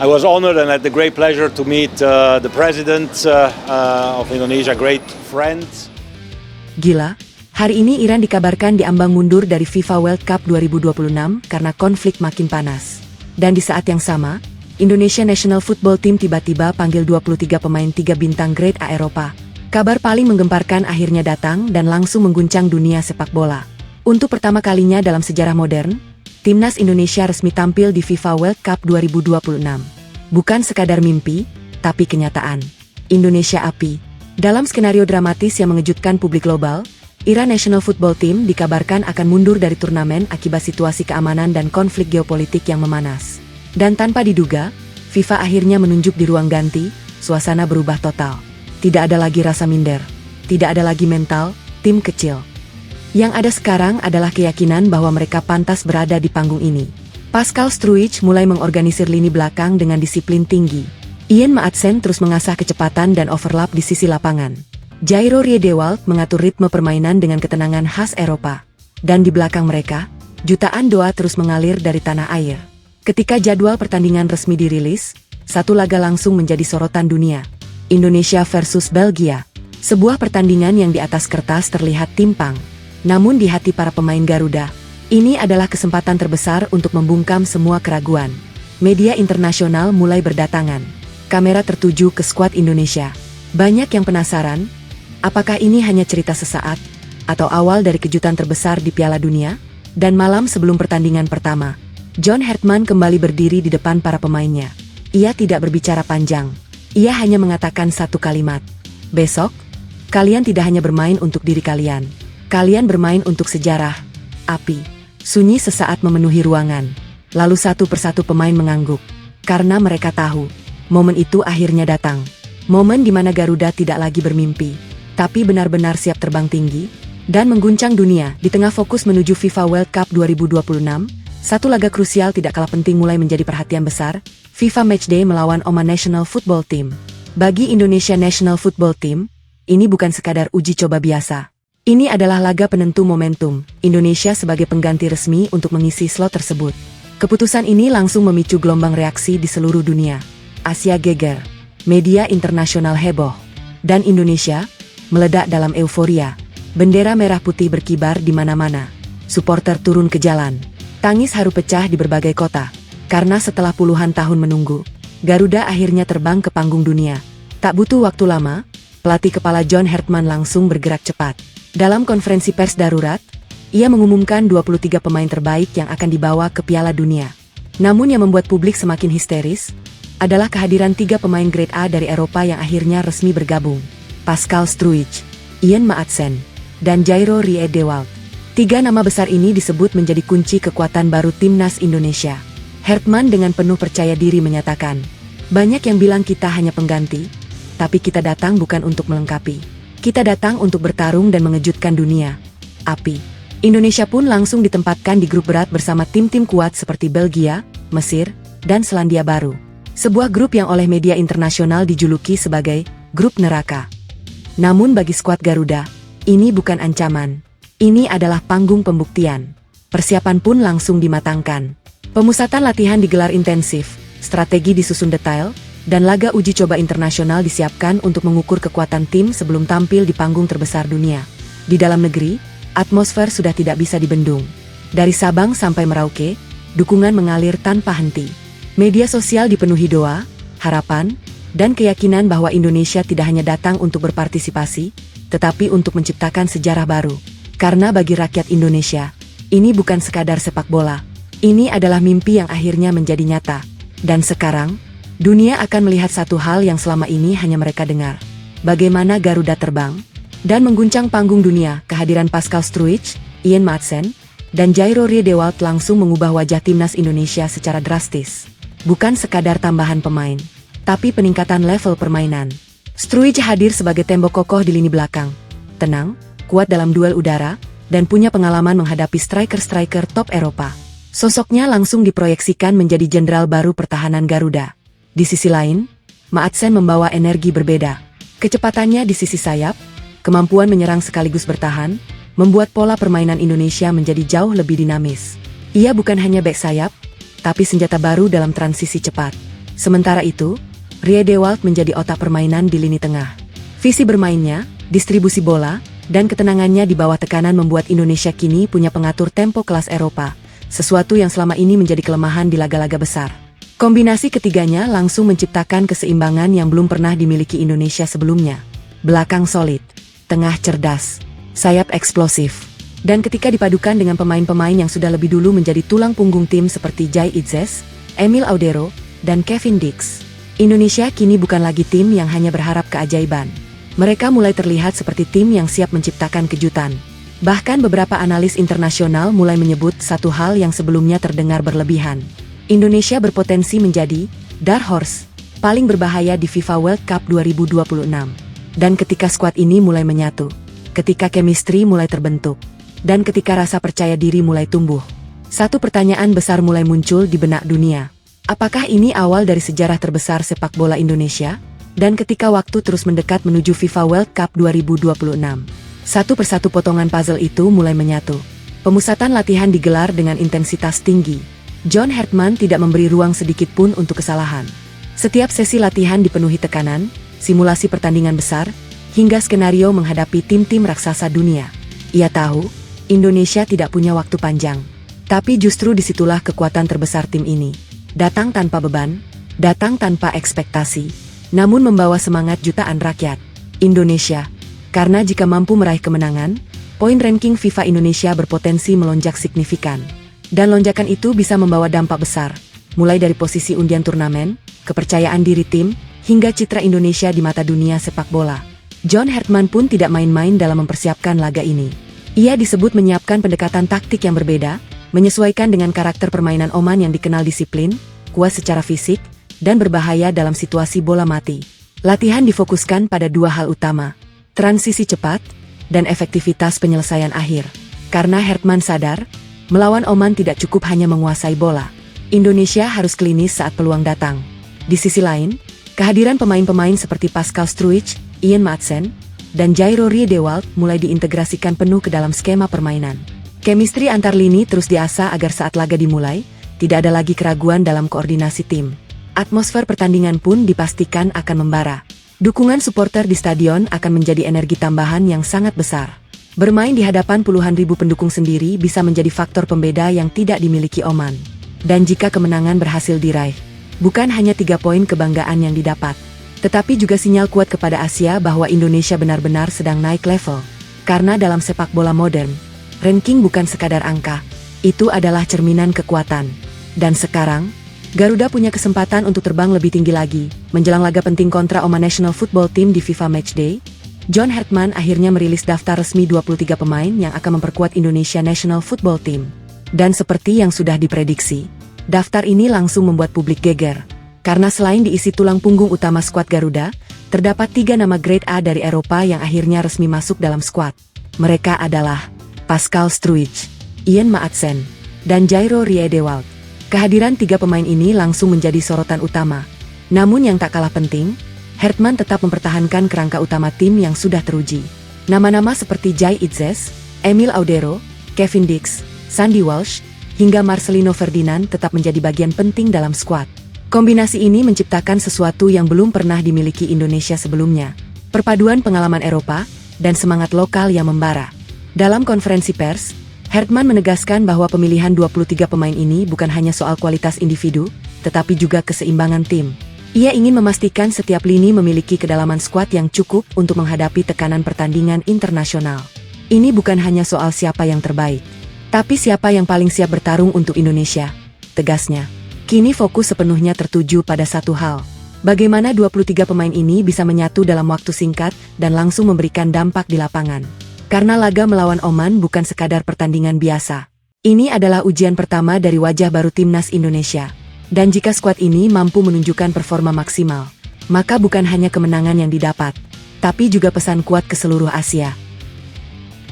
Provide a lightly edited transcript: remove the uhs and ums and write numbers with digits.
I was honored and had the great pleasure to meet the President of Indonesia, great friend. Gila, hari ini Iran dikabarkan diambang mundur dari FIFA World Cup 2026 karena konflik makin panas. Dan di saat yang sama, Indonesia National Football Team tiba-tiba panggil 23 pemain 3 bintang grade A Eropa. Kabar paling menggemparkan akhirnya datang dan langsung mengguncang dunia sepak bola. Untuk pertama kalinya dalam sejarah modern, Timnas Indonesia resmi tampil di FIFA World Cup 2026. Bukan sekadar mimpi, tapi kenyataan. Indonesia api. Dalam skenario dramatis yang mengejutkan publik global, Iran National Football Team dikabarkan akan mundur dari turnamen akibat situasi keamanan dan konflik geopolitik yang memanas. Dan tanpa diduga, FIFA akhirnya menunjuk di ruang ganti, suasana berubah total. Tidak ada lagi rasa minder, tidak ada lagi mental tim kecil. Yang ada sekarang adalah keyakinan bahwa mereka pantas berada di panggung ini. Pascal Struijk mulai mengorganisir lini belakang dengan disiplin tinggi. Ian Maatsen terus mengasah kecepatan dan overlap di sisi lapangan. Jairo Riedewald mengatur ritme permainan dengan ketenangan khas Eropa. Dan di belakang mereka, jutaan doa terus mengalir dari tanah air. Ketika jadwal pertandingan resmi dirilis, satu laga langsung menjadi sorotan dunia. Indonesia versus Belgia. Sebuah pertandingan yang di atas kertas terlihat timpang. Namun di hati para pemain Garuda, ini adalah kesempatan terbesar untuk membungkam semua keraguan. Media internasional mulai berdatangan. Kamera tertuju ke skuad Indonesia. Banyak yang penasaran, apakah ini hanya cerita sesaat, atau awal dari kejutan terbesar di Piala Dunia? Dan malam sebelum pertandingan pertama, John Hartman kembali berdiri di depan para pemainnya. Ia tidak berbicara panjang. Ia hanya mengatakan satu kalimat. Besok, kalian tidak hanya bermain untuk diri kalian. Kalian bermain untuk sejarah. Api. Sunyi sesaat memenuhi ruangan. Lalu satu persatu pemain mengangguk. Karena mereka tahu, momen itu akhirnya datang. Momen di mana Garuda tidak lagi bermimpi, tapi benar-benar siap terbang tinggi dan mengguncang dunia. Di tengah fokus menuju FIFA World Cup 2026, satu laga krusial tidak kalah penting mulai menjadi perhatian besar. FIFA Matchday melawan Oman National Football Team. Bagi Indonesia National Football Team, ini bukan sekadar uji coba biasa. Ini adalah laga penentu momentum Indonesia sebagai pengganti resmi untuk mengisi slot tersebut. Keputusan ini langsung memicu gelombang reaksi di seluruh dunia. Asia geger, media internasional heboh, dan Indonesia meledak dalam euforia. Bendera merah putih berkibar di mana-mana. Supporter turun ke jalan. Tangis haru pecah di berbagai kota. Karena setelah puluhan tahun menunggu, Garuda akhirnya terbang ke panggung dunia. Tak butuh waktu lama, pelatih kepala John Hartman langsung bergerak cepat. Dalam konferensi pers darurat, ia mengumumkan 23 pemain terbaik yang akan dibawa ke Piala Dunia. Namun yang membuat publik semakin histeris, adalah kehadiran 3 pemain grade A dari Eropa yang akhirnya resmi bergabung. Pascal Struijk, Ian Maatsen, dan Jairo Riedewald. 3 nama besar ini disebut menjadi kunci kekuatan baru Timnas Indonesia. Hartman dengan penuh percaya diri menyatakan, banyak yang bilang kita hanya pengganti, tapi kita datang bukan untuk melengkapi. Kita datang untuk bertarung dan mengejutkan dunia. Api. Indonesia pun langsung ditempatkan di grup berat bersama tim-tim kuat seperti Belgia, Mesir, dan Selandia Baru. Sebuah grup yang oleh media internasional dijuluki sebagai grup neraka. Namun bagi skuad Garuda, ini bukan ancaman. Ini adalah panggung pembuktian. Persiapan pun langsung dimatangkan. Pemusatan latihan digelar intensif, strategi disusun detail, dan laga uji coba internasional disiapkan untuk mengukur kekuatan tim sebelum tampil di panggung terbesar dunia. Di dalam negeri, atmosfer sudah tidak bisa dibendung. Dari Sabang sampai Merauke, dukungan mengalir tanpa henti. Media sosial dipenuhi doa, harapan, dan keyakinan bahwa Indonesia tidak hanya datang untuk berpartisipasi, tetapi untuk menciptakan sejarah baru. Karena bagi rakyat Indonesia, ini bukan sekadar sepak bola. Ini adalah mimpi yang akhirnya menjadi nyata. Dan sekarang, dunia akan melihat satu hal yang selama ini hanya mereka dengar. Bagaimana Garuda terbang dan mengguncang panggung dunia. Kehadiran Pascal Struijk, Ian Maatsen, dan Jairo Riedewald langsung mengubah wajah Timnas Indonesia secara drastis. Bukan sekadar tambahan pemain, tapi peningkatan level permainan. Struijk hadir sebagai tembok kokoh di lini belakang. Tenang, kuat dalam duel udara, dan punya pengalaman menghadapi striker-striker top Eropa. Sosoknya langsung diproyeksikan menjadi jenderal baru pertahanan Garuda. Di sisi lain, Maatsen membawa energi berbeda. Kecepatannya di sisi sayap, kemampuan menyerang sekaligus bertahan, membuat pola permainan Indonesia menjadi jauh lebih dinamis. Ia bukan hanya bek sayap, tapi senjata baru dalam transisi cepat. Sementara itu, Rie De Waal menjadi otak permainan di lini tengah. Visi bermainnya, distribusi bola, dan ketenangannya di bawah tekanan membuat Indonesia kini punya pengatur tempo kelas Eropa, sesuatu yang selama ini menjadi kelemahan di laga-laga besar. Kombinasi ketiganya langsung menciptakan keseimbangan yang belum pernah dimiliki Indonesia sebelumnya. Belakang solid, tengah cerdas, sayap eksplosif. Dan ketika dipadukan dengan pemain-pemain yang sudah lebih dulu menjadi tulang punggung tim seperti Jai Itzes, Emil Audero, dan Kevin Dix, Indonesia kini bukan lagi tim yang hanya berharap keajaiban. Mereka mulai terlihat seperti tim yang siap menciptakan kejutan. Bahkan beberapa analis internasional mulai menyebut satu hal yang sebelumnya terdengar berlebihan. Indonesia berpotensi menjadi dark horse paling berbahaya di FIFA World Cup 2026. Dan ketika skuad ini mulai menyatu, ketika chemistry mulai terbentuk, dan ketika rasa percaya diri mulai tumbuh, satu pertanyaan besar mulai muncul di benak dunia. Apakah ini awal dari sejarah terbesar sepak bola Indonesia? Dan ketika waktu terus mendekat menuju FIFA World Cup 2026, satu persatu potongan puzzle itu mulai menyatu. Pemusatan latihan digelar dengan intensitas tinggi. John Hartman tidak memberi ruang sedikit pun untuk kesalahan. Setiap sesi latihan dipenuhi tekanan, simulasi pertandingan besar, hingga skenario menghadapi tim-tim raksasa dunia. Ia tahu, Indonesia tidak punya waktu panjang. Tapi justru disitulah kekuatan terbesar tim ini. Datang tanpa beban, datang tanpa ekspektasi, namun membawa semangat jutaan rakyat Indonesia. Karena jika mampu meraih kemenangan, poin ranking FIFA Indonesia berpotensi melonjak signifikan. Dan lonjakan itu bisa membawa dampak besar, mulai dari posisi undian turnamen, kepercayaan diri tim, hingga citra Indonesia di mata dunia sepak bola. John Hartman pun tidak main-main dalam mempersiapkan laga ini. Ia disebut menyiapkan pendekatan taktik yang berbeda, menyesuaikan dengan karakter permainan Oman yang dikenal disiplin, kuat secara fisik, dan berbahaya dalam situasi bola mati. Latihan difokuskan pada dua hal utama, transisi cepat, dan efektivitas penyelesaian akhir. Karena Hartman sadar, melawan Oman tidak cukup hanya menguasai bola. Indonesia harus klinis saat peluang datang. Di sisi lain, kehadiran pemain-pemain seperti Pascal Struijk, Ian Maatsen, dan Jairo Rie De Waal mulai diintegrasikan penuh ke dalam skema permainan. Chemistry antar lini terus diasah agar saat laga dimulai, tidak ada lagi keraguan dalam koordinasi tim. Atmosfer pertandingan pun dipastikan akan membara. Dukungan supporter di stadion akan menjadi energi tambahan yang sangat besar. Bermain di hadapan puluhan ribu pendukung sendiri bisa menjadi faktor pembeda yang tidak dimiliki Oman. Dan jika kemenangan berhasil diraih, bukan hanya 3 poin kebanggaan yang didapat, tetapi juga sinyal kuat kepada Asia bahwa Indonesia benar-benar sedang naik level. Karena dalam sepak bola modern, ranking bukan sekadar angka, itu adalah cerminan kekuatan. Dan sekarang, Garuda punya kesempatan untuk terbang lebih tinggi lagi. Menjelang laga penting kontra Oman National Football Team di FIFA Matchday, John Hartman akhirnya merilis daftar resmi 23 pemain yang akan memperkuat Indonesia National Football Team. Dan seperti yang sudah diprediksi, daftar ini langsung membuat publik geger. Karena selain diisi tulang punggung utama skuad Garuda, terdapat 3 nama grade A dari Eropa yang akhirnya resmi masuk dalam skuad. Mereka adalah Pascal Struijk, Ian Maatsen, dan Jairo Rie De Waal. Kehadiran 3 pemain ini langsung menjadi sorotan utama. Namun yang tak kalah penting, Hartman tetap mempertahankan kerangka utama tim yang sudah teruji. Nama-nama seperti Jai Itzes, Emil Audero, Kevin Dix, Sandy Walsh, hingga Marcelino Ferdinand tetap menjadi bagian penting dalam skuad. Kombinasi ini menciptakan sesuatu yang belum pernah dimiliki Indonesia sebelumnya. Perpaduan pengalaman Eropa dan semangat lokal yang membara. Dalam konferensi pers, Hartman menegaskan bahwa pemilihan 23 pemain ini bukan hanya soal kualitas individu, tetapi juga keseimbangan tim. Ia ingin memastikan setiap lini memiliki kedalaman skuad yang cukup untuk menghadapi tekanan pertandingan internasional. Ini bukan hanya soal siapa yang terbaik, tapi siapa yang paling siap bertarung untuk Indonesia, tegasnya. Kini fokus sepenuhnya tertuju pada satu hal. Bagaimana 23 pemain ini bisa menyatu dalam waktu singkat dan langsung memberikan dampak di lapangan. Karena laga melawan Oman bukan sekadar pertandingan biasa. Ini adalah ujian pertama dari wajah baru timnas Indonesia. Dan jika skuad ini mampu menunjukkan performa maksimal, maka bukan hanya kemenangan yang didapat, tapi juga pesan kuat ke seluruh Asia.